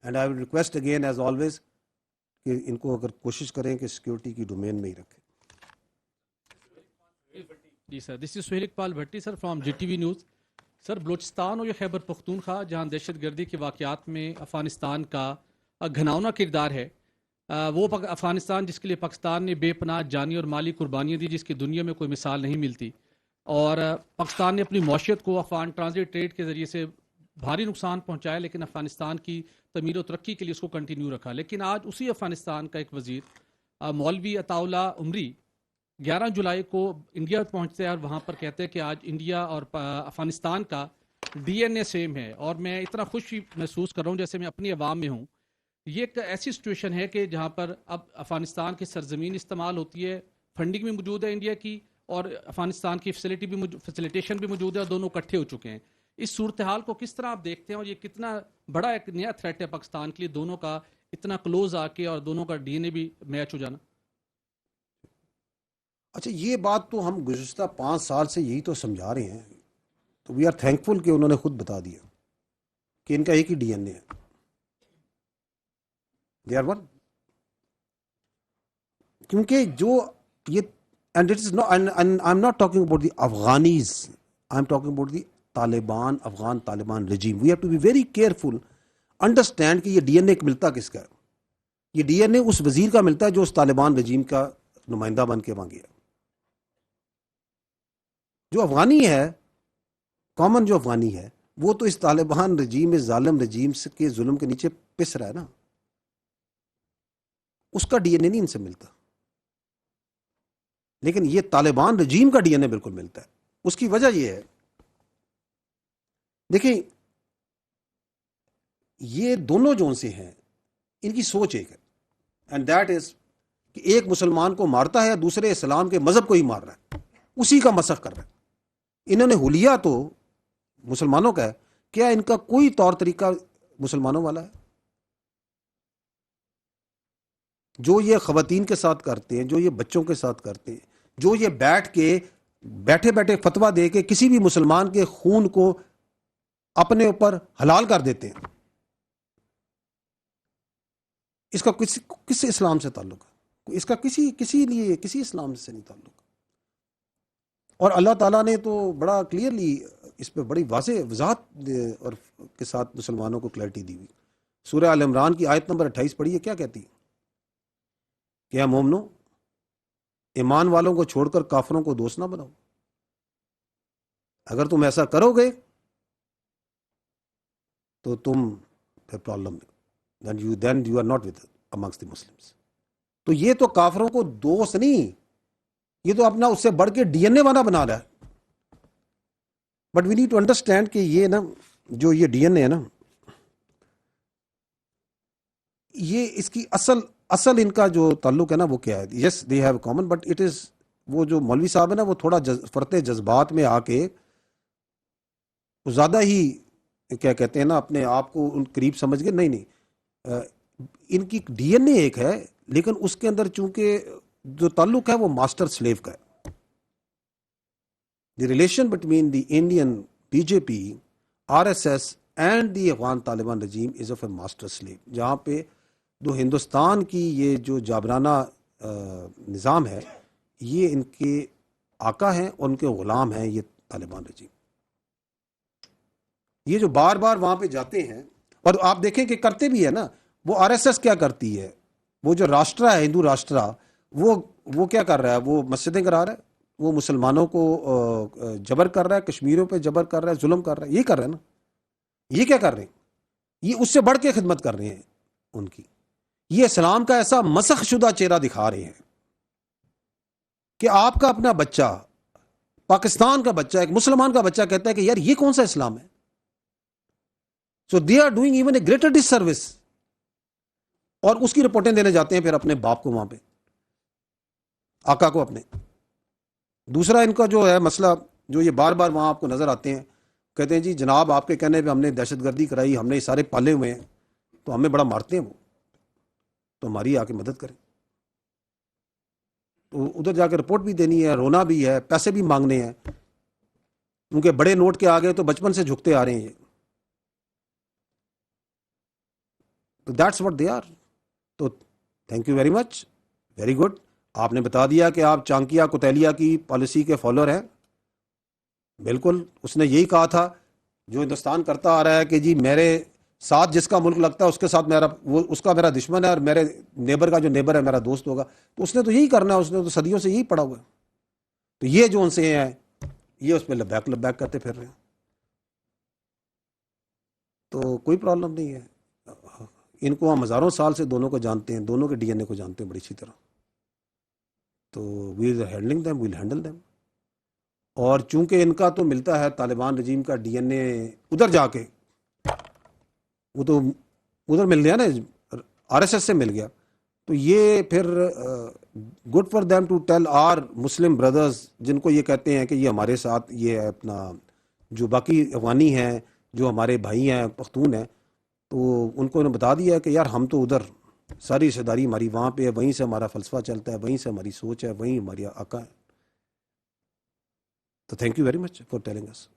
And I will request again as always کہ ان کو اگر کوشش کریں کہ سیکورٹی کی ڈومین میں ہی رکھیں. جی sir, this is Sohail Iqbal Bhatti sir from G T V news. Sir, Balochistan اور یہ خیبر پختونخوا جہاں دہشت گردی کے واقعات میں افغانستان کا گھناؤنا کردار ہے، وہ افغانستان جس کے لیے پاکستان نے بے پناہ جانی اور مالی قربانیاں دی جس کی دنیا میں کوئی مثال نہیں ملتی، اور پاکستان نے اپنی معیشت کو افغان ٹرانزٹ ٹریڈ کے ذریعے سے بھاری نقصان پہنچایا، لیکن افغانستان کی تعمیر و ترقی کے لیے اس کو کنٹینیو رکھا. لیکن آج اسی افغانستان کا ایک وزیر مولوی عطا اللہ عمری 11 جولائی کو انڈیا پہنچتے ہیں اور وہاں پر کہتے ہیں کہ آج انڈیا اور افغانستان کا ڈی این اے سیم ہے، اور میں اتنا خوش محسوس کر رہا ہوں جیسے میں اپنی عوام میں ہوں. یہ ایک ایسی سچویشن ہے کہ جہاں پر اب افغانستان کی سرزمین استعمال ہوتی ہے، فنڈنگ بھی موجود ہے انڈیا کی، اور افغانستان کی فیسیلیٹیشن بھی موجود ہے، اور دونوں اکٹھے ہو چکے ہیں. اس صورتحال کو کس طرح آپ دیکھتے ہیں، اور یہ کتنا بڑا ایک نیا تھریٹ ہے پاکستان کے لیے، دونوں کا اتنا کلوز آ کے اور دونوں کا ڈی این اے بھی میچ ہو جانا؟ اچھا، یہ بات تو ہم گزشتہ 5 سال سے یہی تو سمجھا رہے ہیں، تو وی آر تھینکفل کہ انہوں نے خود بتا دیا کہ ان کا ایک ہی ڈی این اے ہے. They are one. کیونکہ جو یہ and it is not, I'm not talking about the Afghanis, I'm talking about the Taliban, Afghan Taliban regime. We have to be very careful, understand کہ یہ ڈی این اے ملتا کس کا ہے. یہ ڈی این اے اس وزیر کا ملتا ہے جو اس طالبان رجیم کا نمائندہ بن کے وہاں گیا. جو افغانی ہے، کامن جو افغانی ہے، وہ تو اس طالبان رجیم، اس ظالم رجیم کے ظلم کے نیچے پس رہا ہے نا. اس کا ڈی این اے نہیں ان سے ملتا، لیکن یہ طالبان رجیم کا ڈی این اے بالکل ملتا ہے. اس کی وجہ یہ ہے، دیکھیں یہ دونوں جو سے ہیں ان کی سوچ ایک ہے، اینڈ دیٹ از کہ ایک مسلمان کو مارتا ہے، دوسرے اسلام کے مذہب کو ہی مار رہا ہے، اسی کا مسخ کر رہا ہے. انہوں نے حلیہ تو مسلمانوں کا ہے، کیا ان کا کوئی طور طریقہ مسلمانوں والا ہے؟ جو یہ خواتین کے ساتھ کرتے ہیں، جو یہ بچوں کے ساتھ کرتے ہیں، جو یہ بیٹھے بیٹھے فتویٰ دے کے کسی بھی مسلمان کے خون کو اپنے اوپر حلال کر دیتے ہیں، اس کا کس اسلام سے تعلق ہے؟ اس کا کسی لیے کسی اسلام سے نہیں تعلق. اور اللہ تعالیٰ نے تو بڑا کلیئرلی اس پہ بڑی واضح وضاحت اور کے ساتھ مسلمانوں کو کلیئرٹی دی ہوئی. سورہ آل عمران کی آیت نمبر 28 پڑھی ہے، کیا کہتی ہے کہ اے مومنو، ایمان والوں کو چھوڑ کر کافروں کو دوست نہ بناؤ. اگر تم ایسا کرو گے تو تم پھر پرابلم میں، then you are not with amongst the Muslims. تو یہ تو کافروں کو دوست نہیں، یہ تو اپنا اس سے بڑھ کے ڈی این اے والا بنا رہا ہے. But we need to understand کہ یہ نا جو یہ ڈی این اے ہے نا، یہ اس کی اصل ان کا جو تعلق ہے نا وہ کیا ہے؟ Yes they have common, but it is وہ جو مولوی صاحب ہے نا وہ تھوڑا فرتے جذبات میں آ کے زیادہ ہی کیا کہتے ہیں نا اپنے آپ کو ان قریب سمجھ گئے. نہیں، ان کی ڈی این اے ایک ہے، لیکن اس کے اندر چونکہ جو تعلق ہے وہ ماسٹر سلیو کا ہے. The relation between the Indian B J P, R S S and the Afghan Taliban regime is of a master slave, جہاں پہ جو ہندوستان کی یہ جو جابرانہ نظام ہے، یہ ان کے آقا ہیں اور ان کے غلام ہیں یہ طالبان رجیم. یہ جو بار بار وہاں پہ جاتے ہیں، اور آپ دیکھیں کہ کرتے بھی ہے نا، وہ آر ایس ایس کیا کرتی ہے، وہ جو راشٹرا ہے، ہندو راشٹرا، وہ کیا کر رہا ہے؟ وہ مسجدیں کرا رہا ہے، وہ مسلمانوں کو جبر کر رہا ہے، کشمیریوں پہ جبر کر رہا ہے، ظلم کر رہا ہے. یہ کر رہے ہیں نا، یہ کیا کر رہے ہیں؟ یہ اس سے بڑھ کے خدمت کر رہے ہیں ان کی. یہ اسلام کا ایسا مسخ شدہ چہرہ دکھا رہے ہیں کہ آپ کا اپنا بچہ، پاکستان کا بچہ، ایک مسلمان کا بچہ کہتا ہے کہ یار یہ کون سا اسلام ہے. So they are doing even a greater disservice, اور اس کی رپورٹیں دینے جاتے ہیں پھر اپنے باپ کو وہاں پہ، آقا کو اپنے. دوسرا ان کا جو ہے مسئلہ، جو یہ بار بار وہاں آپ کو نظر آتے ہیں، کہتے ہیں جی جناب آپ کے کہنے پہ ہم نے دہشت گردی کرائی، ہم نے سارے پالے ہوئے ہیں، تو ہمیں بڑا مارتے ہیں وہ، تو ہماری آ کے مدد کریں. تو ادھر جا کے رپورٹ بھی دینی ہے، رونا بھی ہے، پیسے بھی مانگنے ہیں، کیونکہ بڑے نوٹ کے آگے تو بچپن سے جھکتے آ رہے ہیں یہ. تو دیٹس واٹ دے آر. تو thank you very much, very good. آپ نے بتا دیا کہ آپ چانکیا کوتیلیا کی پالیسی کے فالوور ہیں. بالکل, اس نے یہی کہا تھا جو ہندوستان کرتا آ رہا ہے کہ جی میرے ساتھ جس کا ملک لگتا ہے اس کے ساتھ میرا وہ اس کا میرا دشمن ہے, اور میرے نیبر کا جو نیبر ہے میرا دوست ہوگا. تو اس نے تو یہی کرنا ہے, اس نے تو صدیوں سے یہی پڑھا ہوا ہے. تو یہ جو ان سے ہیں یہ اس پہ لبیک لبیک کرتے پھر رہے ہیں. تو کوئی پرابلم نہیں ہے. ان کو ہم ہزاروں سال سے دونوں کو جانتے ہیں, دونوں کے ڈی این اے کو جانتے ہیں بڑی اچھی طرح. تو we are handling them, well handle them. اور چونکہ ان کا تو ملتا ہے طالبان رجیم کا ڈی این اے ادھر جا کے, وہ تو ادھر مل گیا نا, آر ایس ایس سے مل گیا. تو یہ پھر good for them to tell our Muslim brothers جن کو یہ کہتے ہیں کہ یہ ہمارے ساتھ یہ ہے اپنا جو باقی افغانی ہیں جو ہمارے بھائی ہیں پختون ہیں, تو ان کو انہوں نے بتا دیا کہ یار ہم تو ادھر ساری رشتہ داری ہماری وہاں پہ ہے, وہیں سے ہمارا فلسفہ چلتا ہے, وہیں سے ہماری سوچ ہے, وہیں ہماری آقا ہے. تو thank you very much for telling us.